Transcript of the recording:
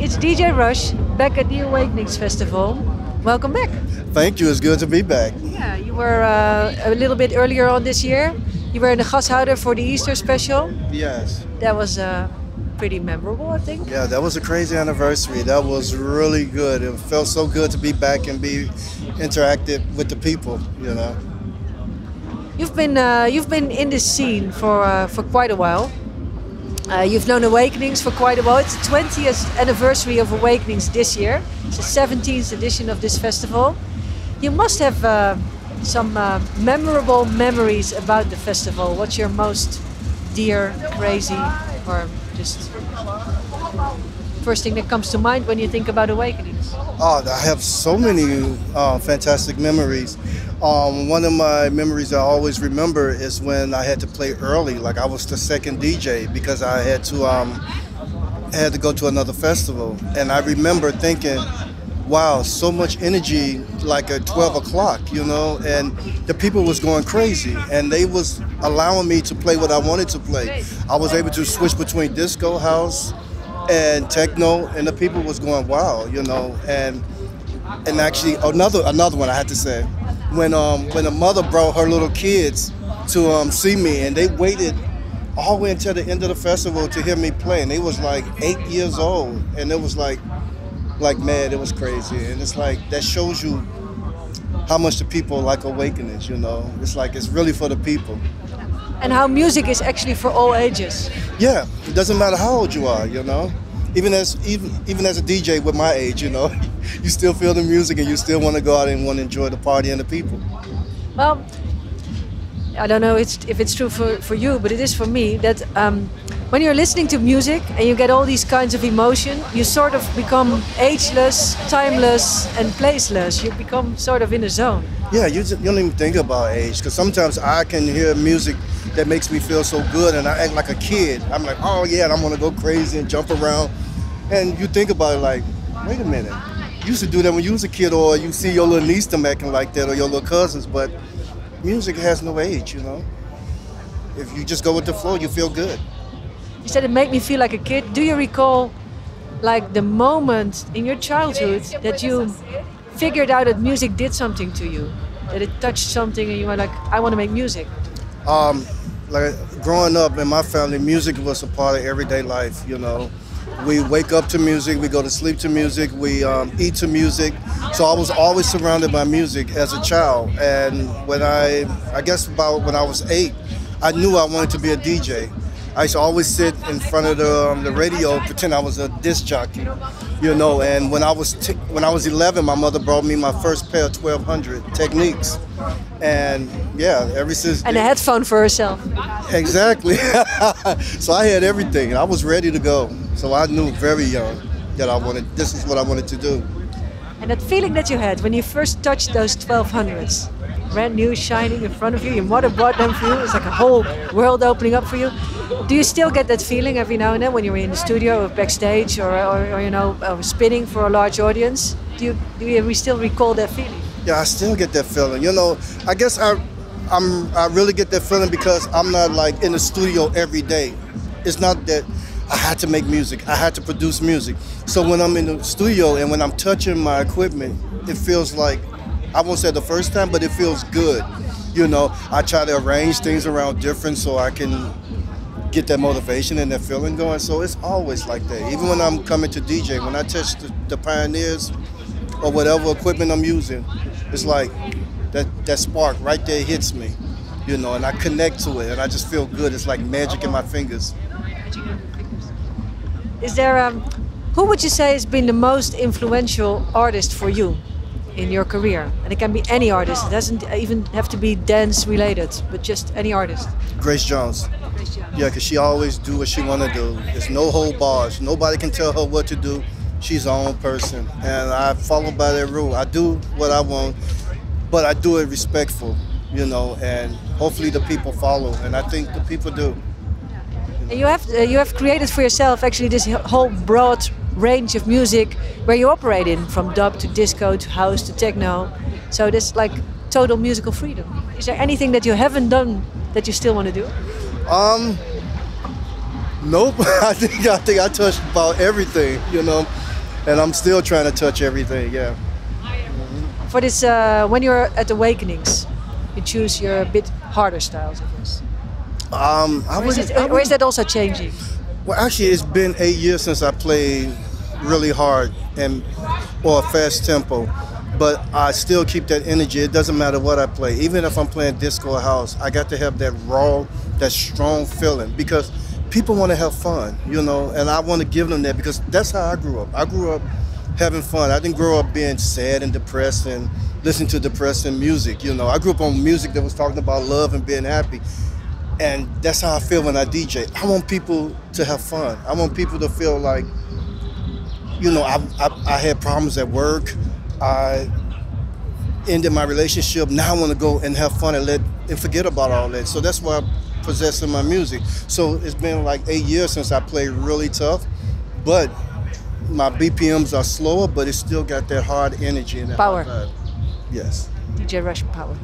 It's DJ Rush back at the Awakenings Festival. Welcome back. Thank you. It's good to be back. Yeah, you were a little bit earlier on this year. You were in the Gashouder for the Easter special. Yes. That was pretty memorable, I think. Yeah, that was a crazy anniversary. That was really good. It felt so good to be back and be interactive with the people, you know. You've been in this scene for quite a while. You've known Awakenings for quite a while. It's the 20th anniversary of Awakenings this year. It's the 17th edition of this festival. You must have some memorable memories about the festival. What's your most dear, crazy, or just first thing that comes to mind when you think about Awakenings? Oh, I have so many fantastic memories. One of my memories I always remember is when I had to play early, like I was the second DJ because I had to go to another festival. And I remember thinking, wow, so much energy like at 12 o'clock, you know, and the people was going crazy and they was allowing me to play what I wanted to play. I was able to switch between disco, house, and techno, and the people was going wild, you know. And actually another one I had to say, when a mother brought her little kids to see me, and they waited all the way until the end of the festival to hear me play, and they was like 8 years old, and it was like man, it was crazy. And it's like that shows you how much the people like Awakenings, you know. It's like it's really for the people. And how music is actually for all ages. Yeah, it doesn't matter how old you are, you know. Even as a DJ with my age, you know, you still feel the music and you still want to go out and want to enjoy the party and the people. Well, I don't know if it's true for you, but it is for me that when you're listening to music and you get all these kinds of emotion, you sort of become ageless, timeless, and placeless. You become sort of in a zone. Yeah, you don't even think about age, because sometimes I can hear music that makes me feel so good and I act like a kid. I'm like, oh yeah, and I'm gonna go crazy and jump around. And you think about it like, wait a minute, you used to do that when you was a kid, or you see your little niece them acting like that, or your little cousins, but music has no age, you know. If you just go with the flow, you feel good. You said it made me feel like a kid. Do you recall like the moment in your childhood that you figured out that music did something to you? That it touched something and you were like, I want to make music? Like growing up in my family, music was a part of everyday life, you know. We wake up to music, we go to sleep to music, we eat to music. So I was always surrounded by music as a child. And when I guess about when I was 8, I knew I wanted to be a DJ. I used to always sit in front of the radio, pretend I was a disc jockey, you know. And when I was 11, my mother brought me my first pair of 1200 Techniques, and yeah, ever since. And a headphone for herself. Exactly. So I had everything, and I was ready to go. So I knew very young that this is what I wanted to do. And that feeling that you had when you first touched those 1200s, brand new, shining in front of you, your mother bought them for you, it's like a whole world opening up for you. Do you still get that feeling every now and then when you're in the studio or backstage or you know, spinning for a large audience? Do we still recall that feeling? Yeah, I still get that feeling. You know, I guess I really get that feeling because I'm not like in the studio every day. It's not that I had to make music, I had to produce music. So when I'm in the studio and when I'm touching my equipment, it feels like, I won't say the first time, but it feels good. You know, I try to arrange things around different so I can get that motivation and that feeling going. So it's always like that. Even when I'm coming to DJ, when I touch the Pioneers or whatever equipment I'm using, it's like that spark right there hits me, you know, and I connect to it and I just feel good. It's like magic in my fingers. Is there, who would you say has been the most influential artist for you in your career? And it can be any artist. It doesn't even have to be dance related, but just any artist. Grace Jones. Yeah, because she always do what she want to do. There's no hold bars. Nobody can tell her what to do. She's her own person. And I follow by that rule. I do what I want, but I do it respectful, you know, and hopefully the people follow. And I think the people do. And you have created for yourself actually this whole broad range of music where you operate in, from dub to disco to house to techno. So there's like total musical freedom. Is there anything that you haven't done that you still want to do? Nope. I think I touched about everything, you know. and I'm still trying to touch everything. Yeah. For this, when you're at Awakenings, you choose your bit harder styles, I guess. Or is that also changing? Well, actually, it's been 8 years since I played really hard and or a fast tempo, but I still keep that energy. It doesn't matter what I play. Even if I'm playing disco or house, I got to have that raw, that strong feeling because people want to have fun, you know, and I want to give them that because that's how I grew up. I grew up having fun. I didn't grow up being sad and depressed and listening to depressing music, you know. I grew up on music that was talking about love and being happy. And that's how I feel when I DJ. I want people to have fun. I want people to feel like, you know, I had problems at work. I ended my relationship. Now I want to go and have fun and forget about all that. So that's why I possess in my music. So it's been like 8 years since I played really tough, but my BPMs are slower, but it's still got that hard energy and that Power. hard vibe. Yes. DJ Rush power.